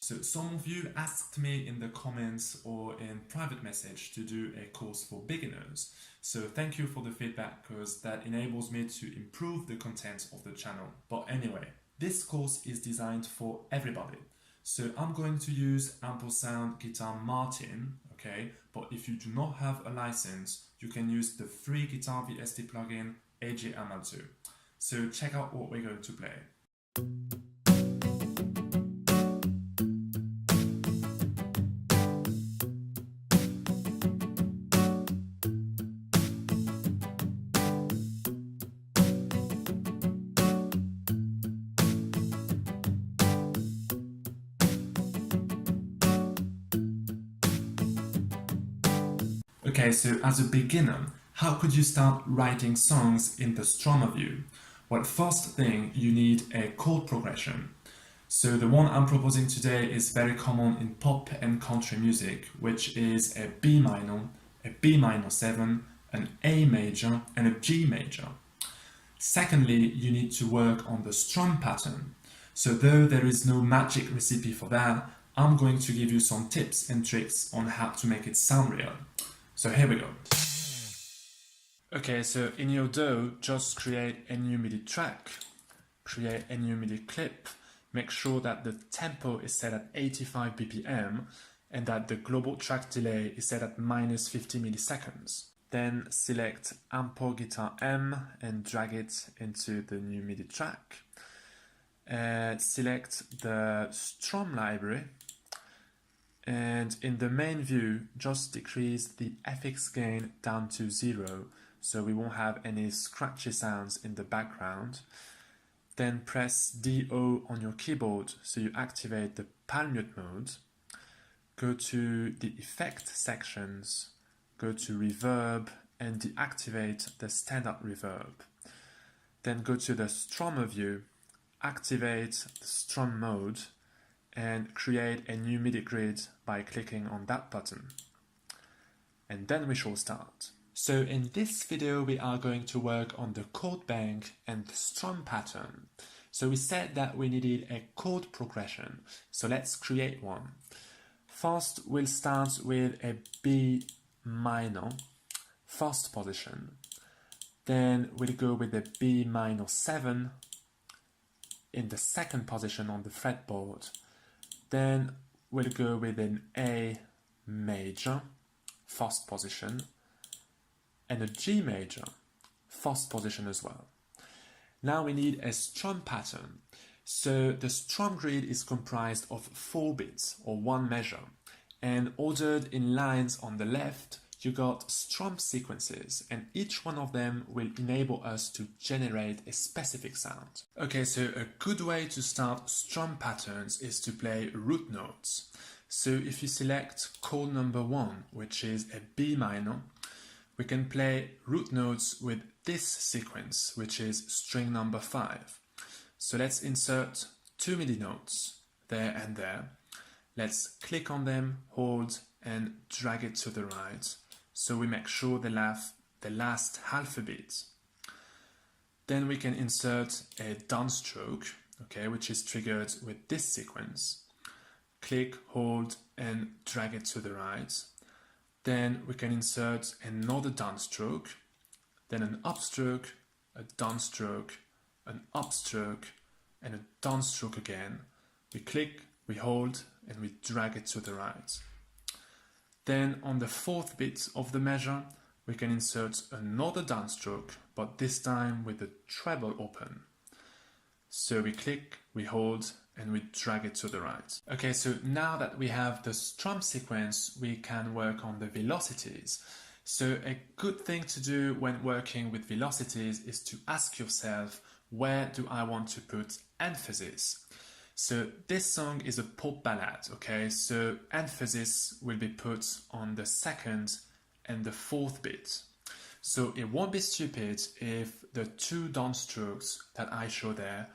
So some of you asked me in the comments or in private message to do a course for beginners. So thank you for the feedback because that enables me to improve the content of the channel. But anyway, this course is designed for everybody. So I'm going to use ampersand Guitar Martin, okay? But if you do not have a license, you can use the free Guitar VST plugin AJML2. So check out what we're going to play. Okay, so as a beginner, how could you start writing songs in the Stromer view? Well, first thing, you need a chord progression. So the one I'm proposing today is very common in pop and country music, which is a B minor, a B minor 7, an A major, and a G major. Secondly, you need to work on the strum pattern. So though there is no magic recipe for that, I'm going to give you some tips and tricks on how to make it sound real. So here we go. Okay, so in your DAW, just create a new MIDI track, create a new MIDI clip, make sure that the tempo is set at 85 BPM and that the global track delay is set at minus 50 milliseconds. Then select Ampo Guitar M and drag it into the new MIDI track. Select the strum library. And in the main view, just decrease the FX gain down to 0, so we won't have any scratchy sounds in the background. Then press DO on your keyboard so you activate the palm mute mode. Go to the effect sections, go to reverb and deactivate the standard reverb. Then go to the Stromer view, activate the strum mode, and create a new MIDI grid by clicking on that button. And then we shall start. So in this video we are going to work on the chord bank and the strum pattern. So we said that we needed a chord progression, so let's create one. First we'll start with a B minor, first position. Then we'll go with a B minor 7 in the second position on the fretboard. Then we'll go with an A major, first position, and a G major, first position as well. Now we need a strum pattern. So the strum grid is comprised of 4 bits, or one measure, and ordered in lines on the left, you got strum sequences, and each one of them will enable us to generate a specific sound. Okay, so a good way to start strum patterns is to play root notes. So if you select chord number 1, which is a B minor, we can play root notes with this sequence, which is string number 5. So let's insert 2 MIDI notes, there and there. Let's click on them, hold, and drag it to the right. So we make sure the last half a beat. Then we can insert a downstroke, okay, which is triggered with this sequence. Click, hold, and drag it to the right. Then we can insert another downstroke, then an upstroke, a downstroke, an upstroke, and a downstroke again. We click, we hold, and we drag it to the right. Then on the 4th bit of the measure, we can insert another downstroke, but this time with the treble open. So we click, we hold, and we drag it to the right. Okay, so now that we have the strum sequence, we can work on the velocities. So a good thing to do when working with velocities is to ask yourself, where do I want to put emphasis? So this song is a pop ballad, okay? So emphasis will be put on the 2nd and the 4th bit. So it won't be stupid if the 2 downstrokes that I show there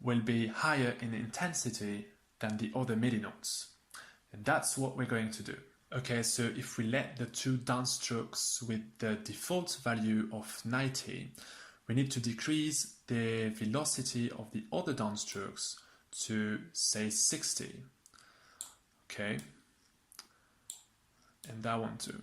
will be higher in intensity than the other MIDI notes. And that's what we're going to do. Okay, so if we let the 2 downstrokes with the default value of 90, we need to decrease the velocity of the other downstrokes to say 60. okay, and that one too.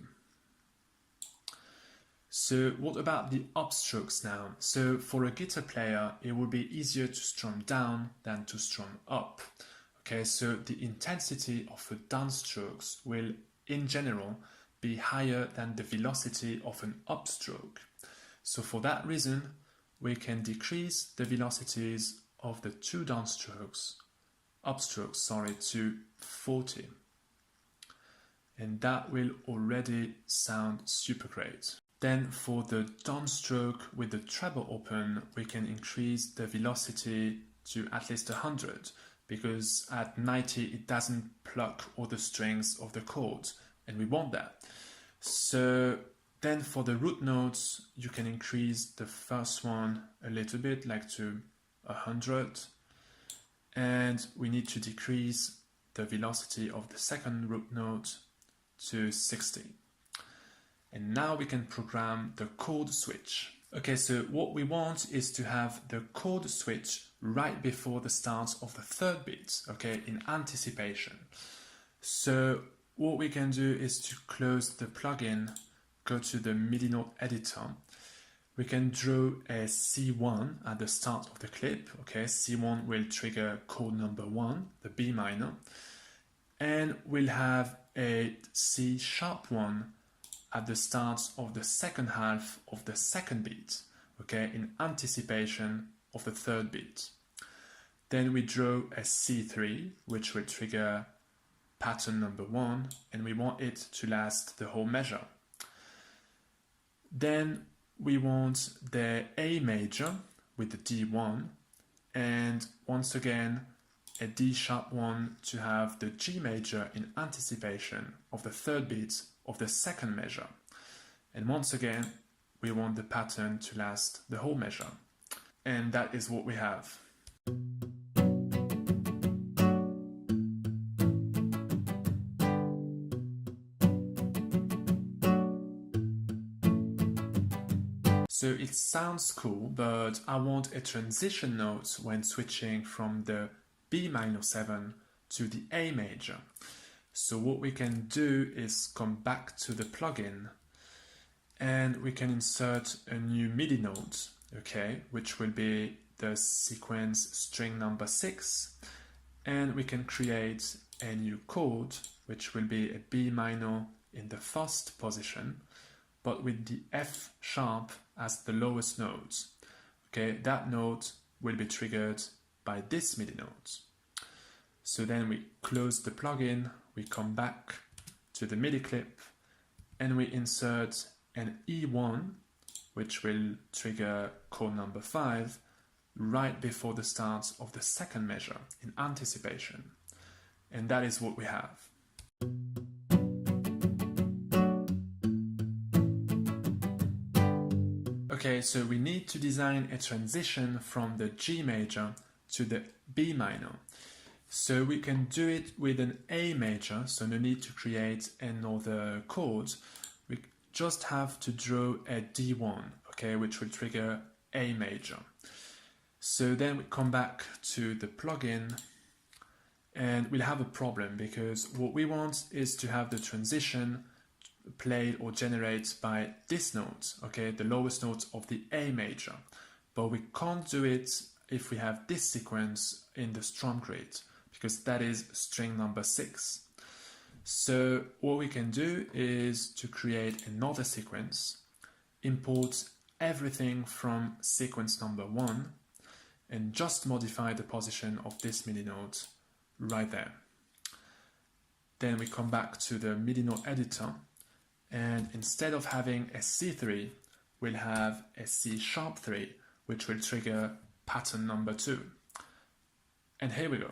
So what about the upstrokes now? So for a guitar player, it would be easier to strum down than to strum up. Okay, so the intensity of a downstrokes will, in general, be higher than the velocity of an upstroke. So for that reason, we can decrease the velocities of the two upstrokes, to 40. And that will already sound super great. Then for the downstroke with the treble open, we can increase the velocity to at least 100, because at 90 it doesn't pluck all the strings of the chords, and we want that. So then for the root notes, you can increase the first one a little bit, like to 100, and we need to decrease the velocity of the second root note to 60. And now we can program the chord switch. Okay, so what we want is to have the chord switch right before the start of the third beat, okay, in anticipation. So what we can do is to close the plugin, go to the MIDI note editor. We can draw a C1 at the start of the clip, okay, C1 will trigger chord number 1, the B minor, and we'll have a C sharp 1 at the start of the second half of the second beat, okay, in anticipation of the third beat. Then we draw a C3, which will trigger pattern number 1, and we want it to last the whole measure. Then we want the A major with the D1, and once again a D sharp 1 to have the G major in anticipation of the third beat of the second measure. And once again, we want the pattern to last the whole measure. And that is what we have. So it sounds cool, but I want a transition note when switching from the B minor 7 to the A major. So what we can do is come back to the plugin and we can insert a new MIDI note, okay, which will be the sequence string number 6, and we can create a new chord which will be a B minor in the first position, but with the F sharp as the lowest note. Okay, that note will be triggered by this MIDI note. So then we close the plugin, we come back to the MIDI clip, and we insert an E1, which will trigger chord number 5, right before the start of the second measure in anticipation. And that is what we have. Okay, so we need to design a transition from the G major to the B minor. So we can do it with an A major, so no need to create another chord. We just have to draw a D1, okay, which will trigger A major. So then we come back to the plugin and we'll have a problem because what we want is to have the transition played or generated by this note, okay, the lowest note of the A major. But we can't do it if we have this sequence in the strum grid, because that is string number 6. So what we can do is to create another sequence, import everything from sequence number 1, and just modify the position of this MIDI note right there. Then we come back to the MIDI note editor, and instead of having a C3, we'll have a C sharp 3, which will trigger pattern number 2. And here we go.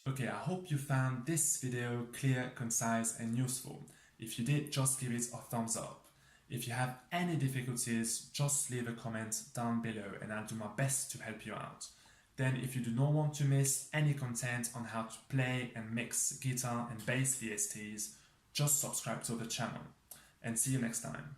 Okay, I hope you found this video clear, concise and useful. If you did, just give it a thumbs up. If you have any difficulties, just leave a comment down below and I'll do my best to help you out. Then if you do not want to miss any content on how to play and mix guitar and bass VSTs, just subscribe to the channel. And see you next time.